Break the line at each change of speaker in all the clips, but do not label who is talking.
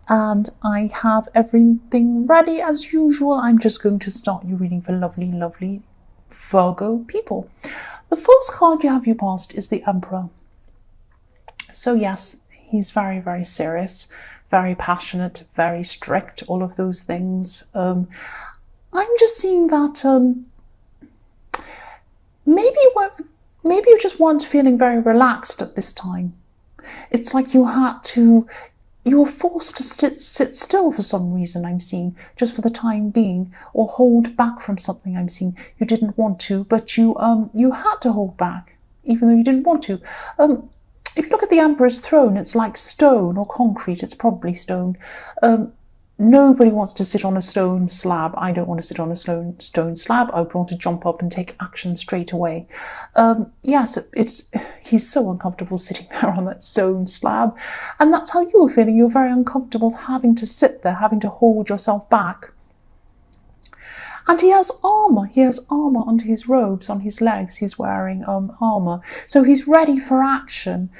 and I have everything ready as usual. I'm just going to start your reading for lovely, lovely Virgo people. The first card you have your past is the Emperor. So yes, he's very, very serious, very passionate, very strict, all of those things. I'm just seeing that maybe you just weren't feeling very relaxed at this time. It's like you were forced to sit still for some reason, I'm seeing, just for the time being, or hold back from something, I'm seeing. You didn't want to, but you had to hold back, even though you didn't want to. If you look at the Emperor's throne, it's like stone or concrete. It's probably stone. Nobody wants to sit on a stone slab. I don't want to sit on a stone slab. I would want to jump up and take action straight away. Yes, he's so uncomfortable sitting there on that stone slab. And that's how you're feeling. You're very uncomfortable having to sit there, having to hold yourself back. And he has armour. He has armour under his robes, on his legs. He's wearing armour. So he's ready for action.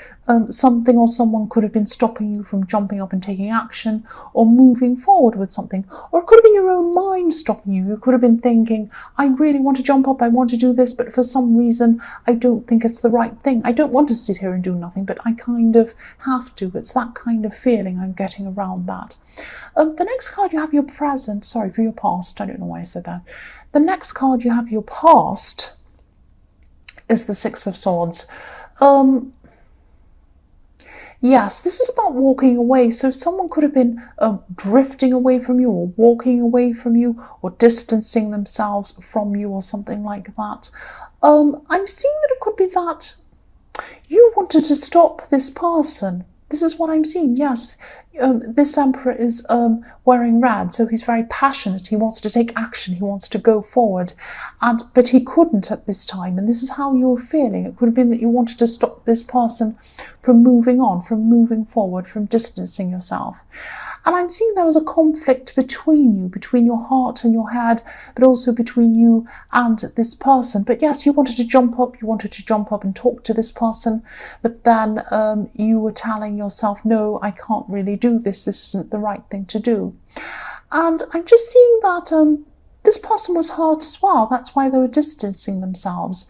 Something or someone could have been stopping you from jumping up and taking action or moving forward with something. Or it could have been your own mind stopping you. You could have been thinking, I really want to jump up, I want to do this, but for some reason I don't think it's the right thing. I don't want to sit here and do nothing, but I kind of have to. It's that kind of feeling I'm getting around that. The next card you have your present, sorry, for your past. I don't know why I said that. The next card you have your past is the Six of Swords. Yes, this is about walking away. So someone could have been drifting away from you, or walking away from you, or distancing themselves from you, or something like that. I'm seeing that it could be that you wanted to stop this person. This is what I'm seeing, yes. This Emperor is wearing red, so he's very passionate. He wants to take action. He wants to go forward, but he couldn't at this time. And this is how you were feeling. It could have been that you wanted to stop this person from moving on, from moving forward, from distancing yourself. And I'm seeing there was a conflict between you, between your heart and your head, but also between you and this person. But yes, you wanted to jump up and talk to this person, but then you were telling yourself, no, I can't really do this. This isn't the right thing to do. And I'm just seeing that this person was hurt as well. That's why they were distancing themselves.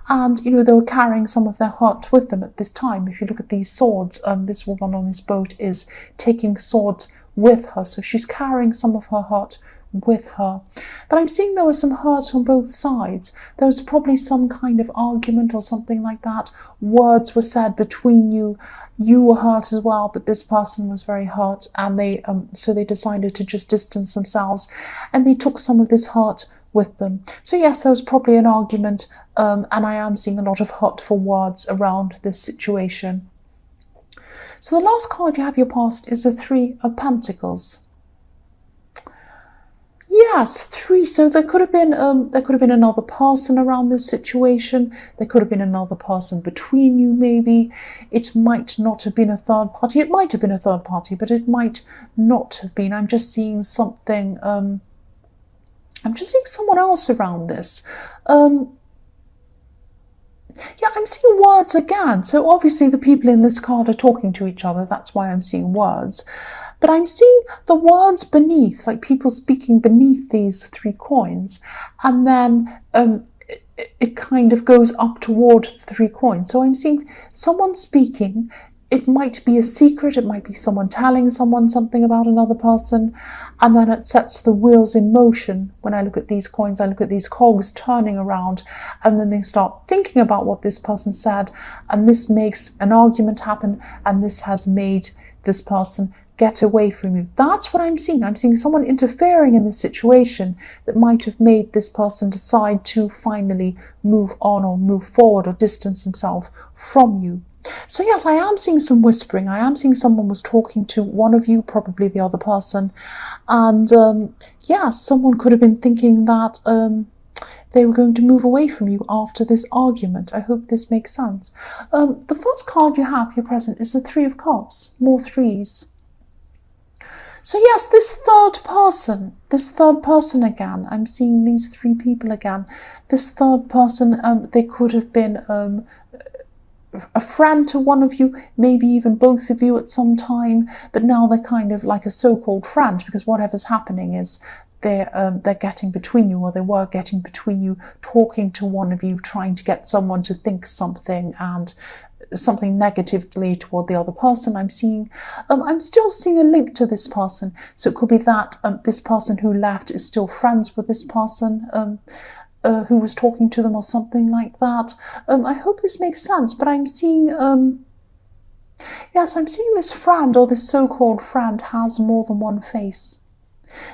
And, you know, they were carrying some of their hurt with them at this time. If you look at these swords, this woman on this boat is taking swords with her. So she's carrying some of her hurt with her. But I'm seeing there was some hurt on both sides. There was probably some kind of argument or something like that. Words were said between you. You were hurt as well, but this person was very hurt. And so they decided to just distance themselves. And they took some of this hurt with them. So yes, there was probably an argument, and I am seeing a lot of hurtful words around this situation. So the last card you have your past is the Three of Pentacles. Yes, 3. So there could have been another person around this situation. There could have been another person between you, maybe. It might not have been a third party. It might have been a third party, but it might not have been. I'm just seeing something. I'm just seeing someone else around this. Yeah, I'm seeing words again. So obviously the people in this card are talking to each other. That's why I'm seeing words. But I'm seeing the words beneath, like people speaking beneath these 3 coins. And then it kind of goes up toward the 3 coins. So I'm seeing someone speaking. It might be a secret. It might be someone telling someone something about another person. And then it sets the wheels in motion. When I look at these coins, I look at these cogs turning around. And then they start thinking about what this person said. And this makes an argument happen. And this has made this person get away from you. That's what I'm seeing. I'm seeing someone interfering in this situation that might have made this person decide to finally move on or move forward or distance himself from you. So yes, I am seeing some whispering. I am seeing someone was talking to one of you, probably the other person. And yes, someone could have been thinking that they were going to move away from you after this argument. I hope this makes sense. The first card you have, your present, is the Three of Cups. More 3s. So yes, this third person again, I'm seeing these 3 people again. This third person, they could have been a friend to one of you, maybe even both of you at some time, but now they're kind of like a so-called friend, because whatever's happening is they're getting between you, or they were getting between you, talking to one of you, trying to get someone to think something and something negatively toward the other person. I'm still seeing a link to this person, so it could be that this person who left is still friends with this person who was talking to them, or something like that. I hope this makes sense, but I'm seeing yes, I'm seeing this friend, or this so-called friend, has more than one face.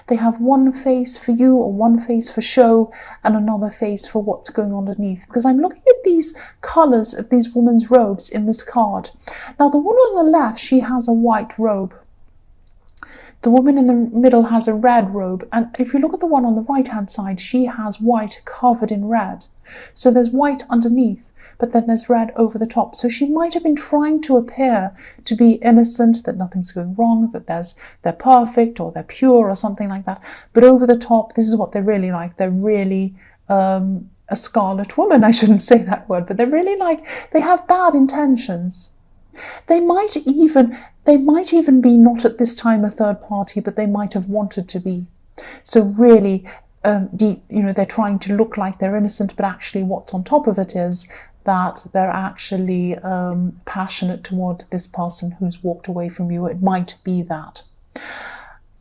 They have one face for you, or one face for show, and another face for what's going on underneath. Because I'm looking at these colours of these women's robes in this card. Now, the one on the left, she has a white robe. The woman in the middle has a red robe. And if you look at the one on the right-hand side, she has white covered in red. So there's white underneath, but then there's red over the top. So she might have been trying to appear to be innocent, that nothing's going wrong, that they're perfect, or they're pure, or something like that. But over the top, this is what they're really like. They're really a scarlet woman. I shouldn't say that word, but they're really like, they have bad intentions. They might even be not at this time a third party, but they might have wanted to be. So really, they're trying to look like they're innocent, but actually what's on top of it is that they're actually passionate toward this person who's walked away from you. It might be that.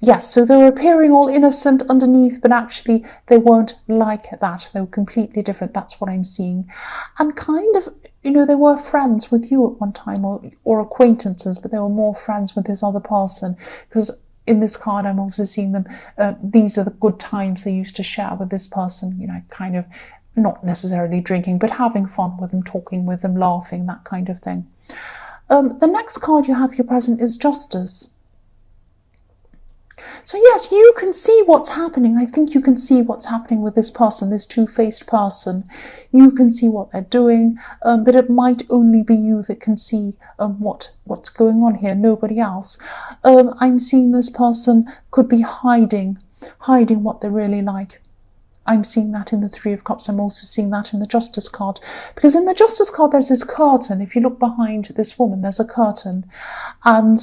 Yes, so they were appearing all innocent underneath, but actually they weren't like that. They were completely different. That's what I'm seeing. And kind of, they were friends with you at one time, or acquaintances, but they were more friends with this other person, because in this card I'm also seeing them, these are the good times they used to share with this person, kind of not necessarily drinking, but having fun with them, talking with them, laughing, that kind of thing. The next card you have here present is Justice. So yes, you can see what's happening. I think you can see what's happening with this person, this two-faced person. You can see what they're doing, but it might only be you that can see what's going on here, nobody else. I'm seeing this person could be hiding what they're really like. I'm seeing that in the Three of Cups. I'm also seeing that in the Justice card. Because in the Justice card, there's this curtain. If you look behind this woman, there's a curtain. And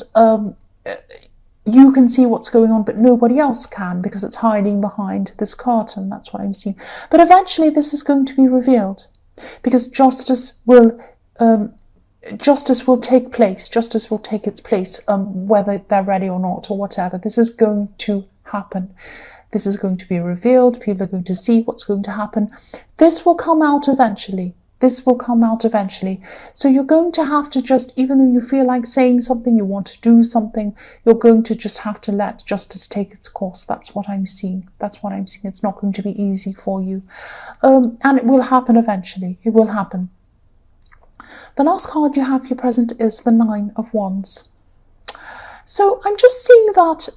you can see what's going on, but nobody else can, because it's hiding behind this curtain. That's what I'm seeing. But eventually this is going to be revealed, because justice will take place. Justice will take its place, whether they're ready or not, or whatever. This is going to happen. This is going to be revealed. People are going to see what's going to happen. This will come out eventually. This will come out eventually. So you're going to have to just, even though you feel like saying something, you want to do something, you're going to just have to let justice take its course. That's what I'm seeing. That's what I'm seeing. It's not going to be easy for you. And it will happen eventually. It will happen. The last card you have here present is the Nine of Wands. So I'm just seeing that,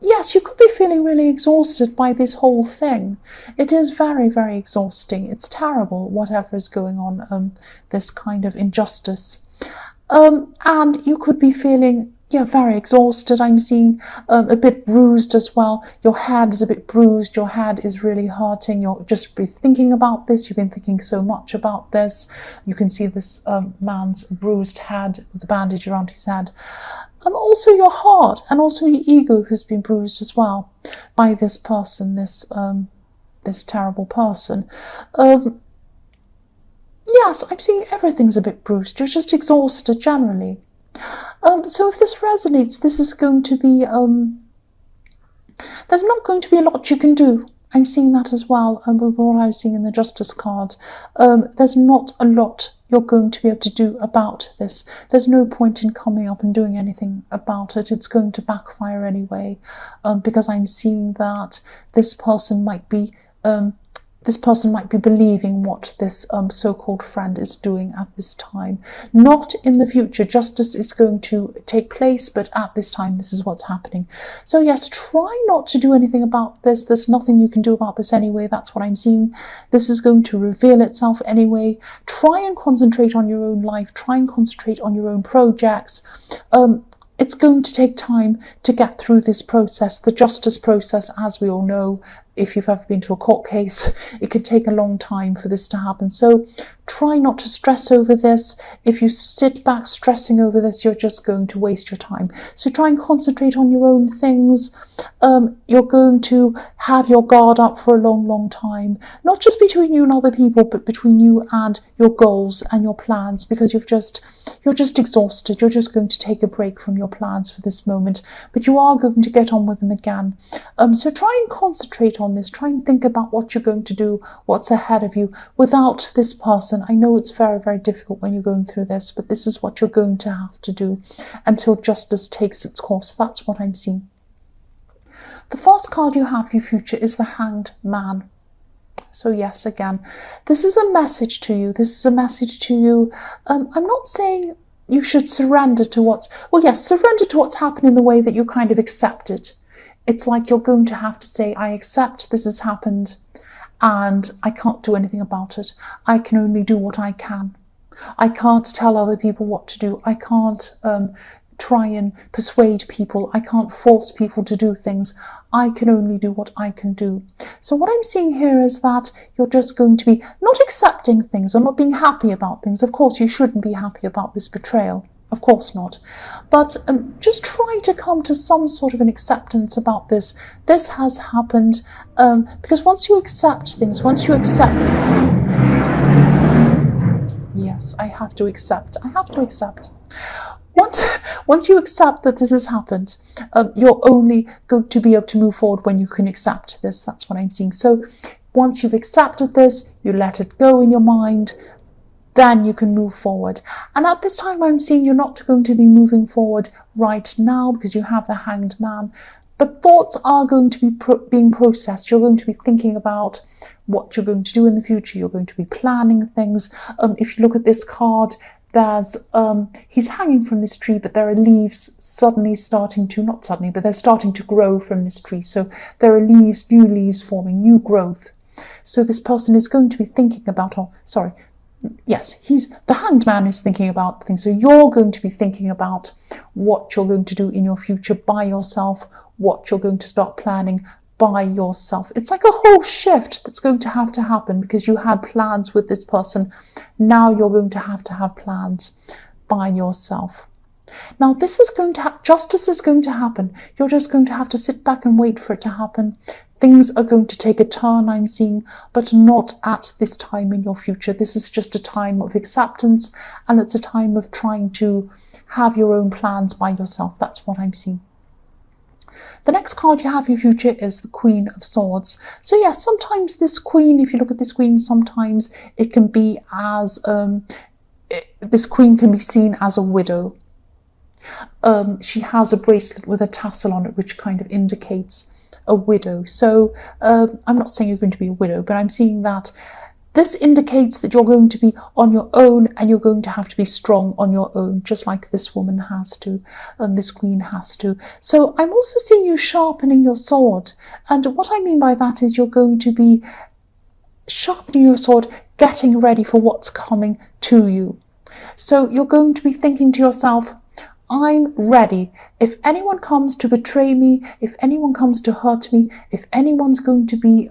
yes, you could be feeling really exhausted by this whole thing. It is very, very exhausting. It's terrible, whatever is going on, this kind of injustice. And you could be feeling, very exhausted. I'm seeing a bit bruised as well. Your head is a bit bruised. Your head is really hurting. You're just thinking about this. You've been thinking so much about this. You can see this man's bruised head with the bandage around his head. Also your heart, and also your ego has been bruised as well by this person, this terrible person. Yes, I'm seeing everything's a bit bruised. You're just exhausted generally. So if this resonates, this is going to be, there's not going to be a lot you can do. I'm seeing that as well, with what I was seeing in the Justice card. There's not a lot you're going to be able to do about this. There's no point in coming up and doing anything about it. It's going to backfire anyway, because I'm seeing that this person might be believing what this so-called friend is doing at this time. Not in the future. Justice is going to take place, but at this time, this is what's happening. So yes, try not to do anything about this. There's nothing you can do about this anyway. That's what I'm seeing. This is going to reveal itself anyway. Try and concentrate on your own life. Try and concentrate on your own projects. It's going to take time to get through this process. The justice process, as we all know, if you've ever been to a court case, it could take a long time for this to happen. So try not to stress over this. If you sit back stressing over this, you're just going to waste your time. So try and concentrate on your own things. You're going to have your guard up for a long, long time, not just between you and other people, but between you and your goals and your plans, because you're just exhausted. You're just going to take a break from your plans for this moment, but you are going to get on with them again. So try and concentrate on this. Try and think about what you're going to do, what's ahead of you without this person. I know it's very, very difficult when you're going through this, but this is what you're going to have to do until justice takes its course. That's what I'm seeing. The first card you have for your future is the Hanged Man. So yes, again, this is a message to you. This is a message to you. I'm not saying you should surrender to surrender to what's happened in the way that you kind of accept it. It's like you're going to have to say, I accept this has happened and I can't do anything about it. I can only do what I can. I can't tell other people what to do. I can't try and persuade people. I can't force people to do things. I can only do what I can do. So what I'm seeing here is that you're just going to be not accepting things or not being happy about things. Of course, you shouldn't be happy about this betrayal. Of course not. But just try to come to some sort of an acceptance about this. This has happened because once you accept things, Yes, I have to accept. Once you accept that this has happened, you're only going to be able to move forward when you can accept this. That's what I'm seeing. So once you've accepted this, you let it go in your mind, then you can move forward. And at this time, I'm seeing you're not going to be moving forward right now because you have the Hanged Man. But thoughts are going to be being processed. You're going to be thinking about what you're going to do in the future. You're going to be planning things. If you look at this card, there's he's hanging from this tree, but there are leaves they're starting to grow from this tree. So there are leaves, new leaves forming, new growth. So this person is going to be thinking about, the Hanged Man is thinking about things. So you're going to be thinking about what you're going to do in your future by yourself, what you're going to start planning by yourself. It's like a whole shift that's going to happen because you had plans with this person. Now you're going to have plans by yourself. Now this is going to justice is going to happen. You're just going to have to sit back and wait for it to happen. Things are going to take a turn, I'm seeing, but not at this time in your future. This is just a time of acceptance, and it's a time of trying to have your own plans by yourself. That's what I'm seeing. The next card you have in your future is the Queen of Swords. So yes, sometimes this queen, if you look at this queen, sometimes it can be as, this queen can be seen as a widow. She has a bracelet with a tassel on it, which kind of indicates a widow. So I'm not saying you're going to be a widow, but I'm seeing that this indicates that you're going to be on your own and you're going to have to be strong on your own, just like this woman has to, this queen has to. So I'm also seeing you sharpening your sword. And what I mean by that is you're going to be sharpening your sword, getting ready for what's coming to you. So you're going to be thinking to yourself, I'm ready. If anyone comes to betray me, if anyone comes to hurt me, if anyone's going to be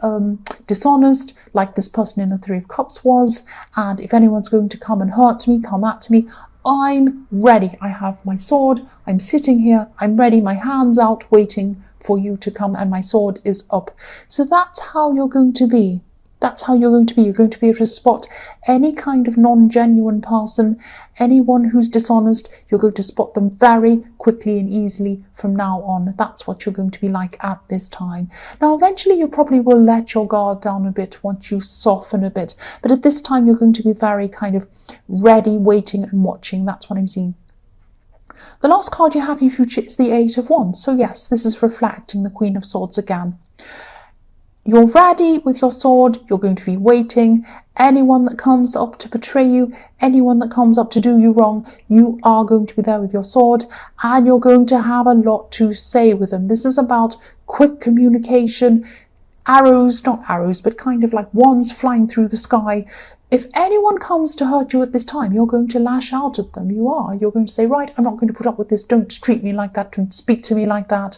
dishonest, like this person in the Three of Cups was, and if anyone's going to come and hurt me, come at me, I'm ready. I have my sword. I'm sitting here. I'm ready. My hand's out waiting for you to come, and my sword is up. So that's how you're going to be. That's how you're going to be. You're going to be able to spot any kind of non-genuine person, anyone who's dishonest. You're going to spot them very quickly and easily from now on. That's what you're going to be like at this time. Now, eventually, you probably will let your guard down a bit once you soften a bit. But at this time, you're going to be very kind of ready, waiting and watching. That's what I'm seeing. The last card you have in your future is the Eight of Wands. So yes, this is reflecting the Queen of Swords again. You're ready with your sword, you're going to be waiting. Anyone that comes up to betray you, anyone that comes up to do you wrong, you are going to be there with your sword, and you're going to have a lot to say with them. This is about quick communication, arrows, not arrows, but kind of like wands flying through the sky. If anyone comes to hurt you at this time, you're going to lash out at them. You're going to say, right, I'm not going to put up with this. Don't treat me like that. Don't speak to me like that.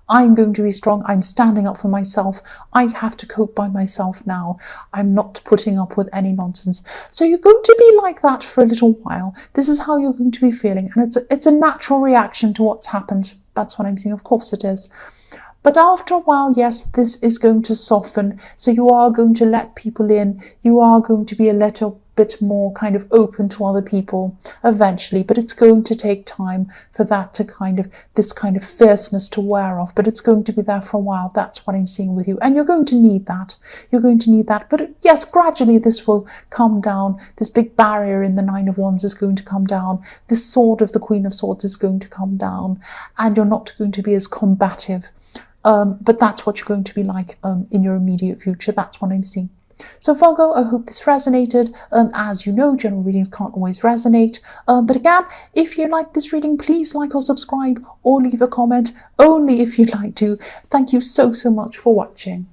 I'm going to be strong. I'm standing up for myself. I have to cope by myself now. I'm not putting up with any nonsense. So you're going to be like that for a little while. This is how you're going to be feeling. And it's a natural reaction to what's happened. That's what I'm seeing. Of course it is. But after a while, yes, this is going to soften. So you are going to let people in. You are going to be a little bit more kind of open to other people eventually. But it's going to take time for that to this kind of fierceness to wear off. But it's going to be there for a while. That's what I'm seeing with you. And you're going to need that. You're going to need that. But yes, gradually this will come down. This big barrier in the Nine of Wands is going to come down. This sword of the Queen of Swords is going to come down. And you're not going to be as combative. But that's what you're going to be like in your immediate future. That's what I'm seeing. So Virgo, I hope this resonated. As you know, general readings can't always resonate. But again, if you like this reading, please like or subscribe or leave a comment, only if you'd like to. Thank you so much for watching.